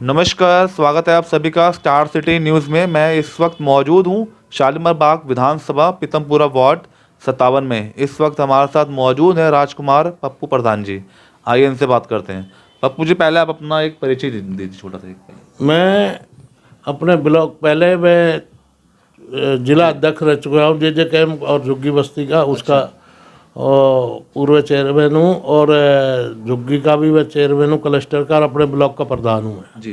नमस्कार, स्वागत है आप सभी का स्टार सिटी न्यूज़ में। मैं इस वक्त मौजूद हूँ शालीमार बाग विधानसभा पीतमपुरा वार्ड 57 में। इस वक्त हमारे साथ मौजूद है राजकुमार पप्पू प्रधान जी। आइए इनसे बात करते हैं। पप्पू जी, पहले आप अपना एक परिचय दीजिए छोटा सा एक। मैं अपने ब्लॉक पहले मैं जिला अध्यक्ष रह चुका हूँ जे कैम्प और झुग्गी बस्ती का, उसका पूर्व चेयरमैन हूँ, और झुग्गी का भी मैं चेयरमैन हूँ, क्लस्टर का, और अपने ब्लॉक का प्रधान हूँ मैं। जी,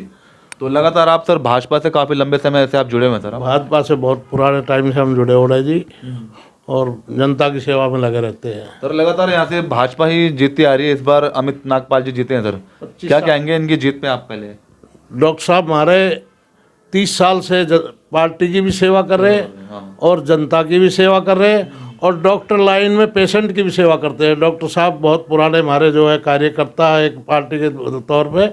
तो लगातार आप सर भाजपा से काफ़ी लंबे समय से आप जुड़े हुए हैं सर। भाजपा से बहुत पुराने टाइम से हम जुड़े हो रहे जी, और जनता की सेवा में लगे रहते हैं सर लगातार यहाँ से भाजपा ही जीतती आ रही है। इस बार अमित नागपाल जी जीते हैं सर, क्या कहेंगे इनकी जीत पे आप? पहले डॉक्टर साहब हमारे 30 साल से पार्टी की भी सेवा कर रहे हैं और जनता की भी सेवा कर रहे हैं, और डॉक्टर लाइन में पेशेंट की भी सेवा करते हैं। डॉक्टर साहब बहुत पुराने हमारे जो है कार्यकर्ता है एक पार्टी के तौर पे,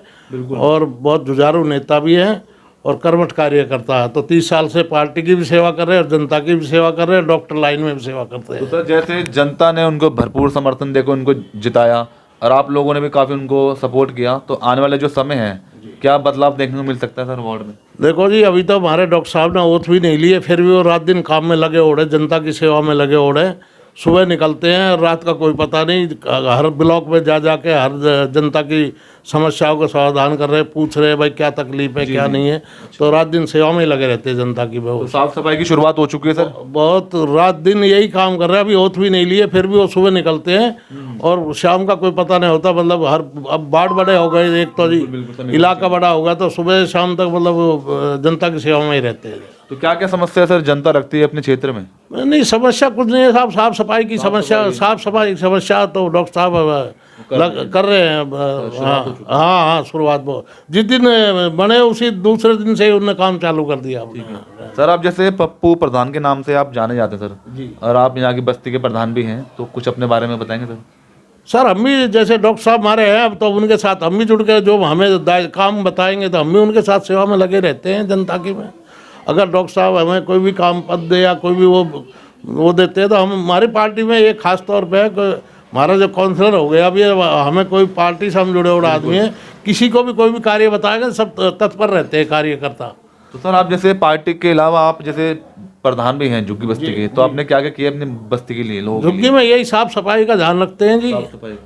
और बहुत जुझारू नेता भी हैं और कर्मठ कार्यकर्ता है। तो 30 साल से पार्टी की भी सेवा कर रहे हैं और जनता की भी सेवा कर रहे हैं, डॉक्टर लाइन में भी सेवा करते हैं। तो सर जैसे जनता ने उनको भरपूर समर्थन देकर उनको जिताया और आप लोगों ने भी काफ़ी उनको सपोर्ट किया, तो आने वाले जो समय है क्या बदलाव देखने को मिल सकता है सर वार्ड में? देखो जी, अभी तो हमारे डॉक्टर साहब ने ओथ भी नहीं लिए, फिर भी वो रात दिन काम में लगे ओढ़े, जनता की सेवा में लगे ओढ़े। सुबह निकलते हैं, रात का कोई पता नहीं, हर ब्लॉक में जा जाके हर जनता की समस्याओं का समाधान कर रहे, पूछ रहे भाई क्या तकलीफ है क्या नहीं है। तो रात दिन सेवा में लगे रहते हैं जनता की। तो साफ सफाई की शुरुआत हो चुकी है सर? बहुत रात दिन यही काम कर रहे हैं। अभी ओथ भी नहीं लिए, फिर भी वो सुबह निकलते हैं और शाम का कोई पता नहीं होता। मतलब हर अब वार्ड बड़े हो गए, एक तो जी इलाका बड़ा होगा, तो सुबह शाम तक मतलब जनता की सेवा में ही रहते हैं। तो क्या क्या समस्या सर जनता रखती है अपने क्षेत्र में? नहीं, समस्या कुछ नहीं है साहब, साफ सफाई की समस्या, साफ सफाई की समस्या तो डॉक्टर साहब कर रहे हैं। हाँ, शुरुआत वो जिस दिन बने उसी दूसरे दिन से ही उन्होंने काम चालू कर दिया। सर आप जैसे पप्पू प्रधान के नाम से आप जाने जाते हैं सर जी, और आप यहाँ की बस्ती के प्रधान भी हैं, तो कुछ अपने बारे में बताएंगे सर? सर हम भी जैसे डॉक्टर साहब हमारे हैं, अब तो उनके साथ हम भी जुड़ के जो हमें काम बताएंगे तो हम भी उनके साथ सेवा में लगे रहते हैं जनता की में। अगर डॉक्टर साहब हमें कोई भी काम पद दे या कोई भी वो देते हैं तो हम, हमारी पार्टी में ये खास तौर पे है कि हमारा जो काउंसलर हो गया अभी, हमें कोई पार्टी से हम जुड़े हुए आदमी है, किसी को भी कोई भी कार्य बताएगा सब तत्पर रहते हैं कार्यकर्ता। तो सर आप जैसे पार्टी के अलावा आप जैसे प्रधान भी हैं झुग्गी बस्ती के, तो आपने क्या क्या किया अपनी बस्ती के लिए? लोगों झुग्गी में यही साफ सफाई का ध्यान रखते हैं जी,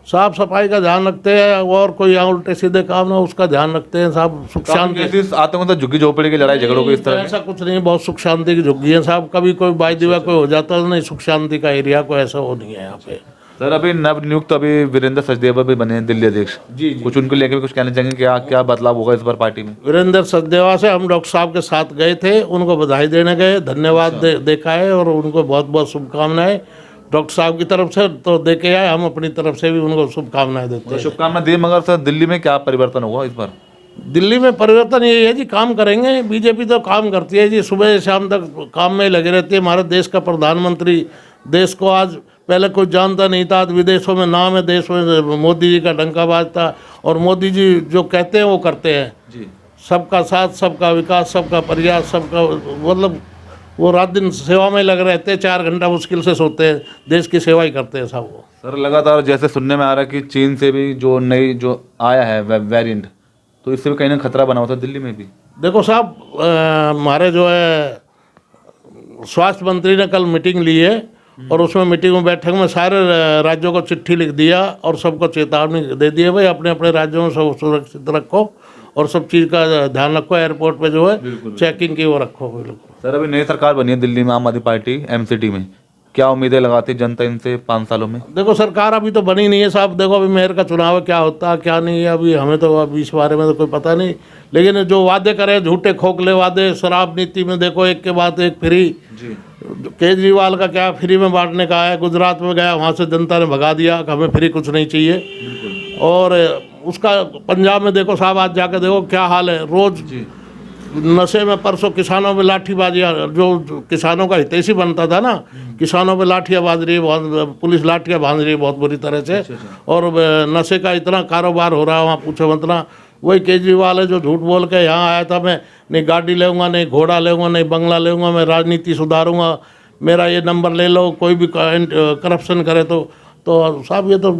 साफ सफाई का ध्यान रखते हैं, और कोई यहाँ उल्टे सीधे काम ना उसका ध्यान रखते हैं साहब। सुख शांति आते हैं तो झुग्गी झोपड़ी की लड़ाई झगड़ों को इस तरह? ऐसा कुछ नहीं, बहुत सुख शांति की झुग्गी है साहब। कभी कोई बाई कोई हो जाता नहीं, सुख शांति का एरिया कोई ऐसा वो नहीं है यहाँ पे। सर अभी नव नियुक्त अभी वीरेंद्र सचदेवा भी बने हैं दिल्ली अध्यक्ष जी, कुछ उनको लेकर भी कुछ कहना चाहेंगे? क्या क्या बदलाव होगा इस बार पार्टी में? वीरेंद्र सचदेवा से हम डॉक्टर साहब के साथ गए थे, उनको बधाई देने गए, धन्यवाद देखा है और उनको बहुत बहुत शुभकामनाएं डॉक्टर साहब की तरफ से तो दे के आए। हम अपनी तरफ से भी उनको शुभकामनाएं देते हैं। शुभकामनाएं दी, मगर सर दिल्ली में क्या परिवर्तन होगा इस बार? दिल्ली में परिवर्तन यही है जी, काम करेंगे। बीजेपी तो काम करती है जी, सुबह शाम तक काम में लगे रहती है। हमारे देश का प्रधानमंत्री, देश को आज पहले कोई जानता नहीं था, आज विदेशों में नाम है, देश में मोदी जी का डंका बाजता, और मोदी जी जो कहते हैं वो करते हैं जी। सबका साथ, सबका विकास, सबका प्रयास, सबका मतलब वो रात दिन सेवा में लगे रहते हैं, 4 घंटा मुश्किल से सोते हैं, देश की सेवा ही करते हैं सब वो। सर लगातार जैसे सुनने में आ रहा है कि चीन से भी जो नई जो आया है वेरिएंट, तो इससे भी कहीं ना खतरा बना होता है दिल्ली में भी। देखो साहब, हमारे जो है स्वास्थ्य मंत्री ने कल मीटिंग ली है, और उसमें मीटिंग में बैठक में सारे राज्यों को चिट्ठी लिख दिया और सबको चेतावनी दे दी है भाई अपने अपने राज्यों में सब सुरक्षित रखो और सब चीज़ का ध्यान रखो। एयरपोर्ट पे जो है चेकिंग की वो रखो। बिल्कुल सर अभी नई सरकार बनी है दिल्ली में, आम आदमी पार्टी एमसीटी में, क्या उम्मीदें लगाती जनता इनसे 5 सालों में? देखो सरकार अभी तो बनी नहीं है साहब, देखो अभी मेयर का चुनाव है, क्या होता है क्या नहीं है अभी हमें तो अभी इस बारे में तो कोई पता नहीं। लेकिन जो वादे करे, झूठे खोखले वादे, शराब नीति में देखो एक के बाद एक फ्री जी। केजरीवाल का क्या फ्री में बांटने का है, गुजरात में गया वहाँ से जनता ने भगा दिया कि हमें फ्री कुछ नहीं चाहिए। और उसका पंजाब में देखो साहब, आज जाके देखो क्या हाल है, रोज नशे में। परसों किसानों में लाठीबाजियाँ, जो किसानों का हितैषी बनता था ना, किसानों पे लाठियाँ बाज रही है, बहुत पुलिस लाठियाँ बांध रही है बहुत बुरी तरह से। और नशे का इतना कारोबार हो रहा है वहाँ, पूछो मतलब। वही केजरीवाल है जो झूठ बोल के यहाँ आया था, मैं नहीं गाड़ी लेऊंगा, नहीं घोड़ा लेऊंगा, नहीं बंगला लेऊंगा, मैं राजनीति सुधारूंगा, मेरा ये नंबर ले लो, कोई भी करप्शन करे तो तो साहब ये तो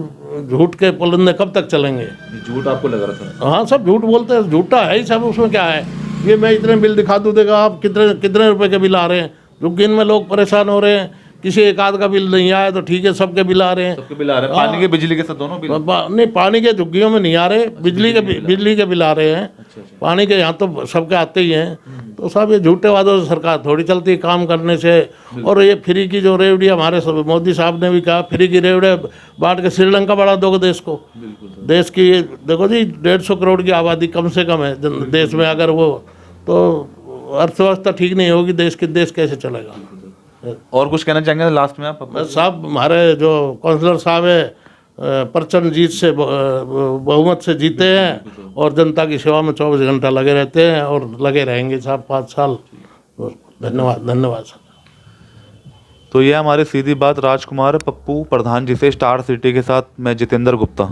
झूठ के पुलंदे कब तक चलेंगे। झूठ आपको लग रहा था? हाँ सब झूठ बोलते हैं, झूठा है ही सब, उसमें क्या है। ये मैं इतने बिल दिखा दूँ, देखा आप कितने कितने रुपए के बिल आ रहे हैं। झुग्गीन में लोग परेशान हो रहे हैं, किसी एक आध का बिल नहीं आया तो ठीक है, सबके बिल आ रहे हैं। सबके बिल आ रहे हैं, पानी के बिजली के साथ दोनों बिल? नहीं, पानी के झुग्गियों में नहीं आ रहे, बिजली के बिल आ रहे हैं। पानी के यहाँ तो सबके आते ही हैं। तो साहब ये झूठे वादों से सरकार थोड़ी चलती है काम करने से। और ये फ्री की जो रेवड़ी हमारे मोदी साहब ने भी कहा, फ्री की रेवड़ी बांट के श्रीलंका बढ़ा दोगे देश को। देश की देखो जी 150 करोड़ की आबादी कम से कम है देश में, अगर वो तो अर्थव्यवस्था ठीक नहीं होगी देश की, देश कैसे चलेगा। और कुछ कहना चाहेंगे लास्ट में आप? बस साहब हमारे जो काउंसलर साहब है प्रचंड जीत से बहुमत से जीते हैं और जनता की सेवा में 24 घंटा लगे रहते हैं और लगे रहेंगे साहब 5 साल। धन्यवाद धन्यवाद सर। तो ये हमारे सीधी बात राजकुमार पप्पू प्रधान जी से, स्टार सिटी के साथ मैं जितेंद्र गुप्ता।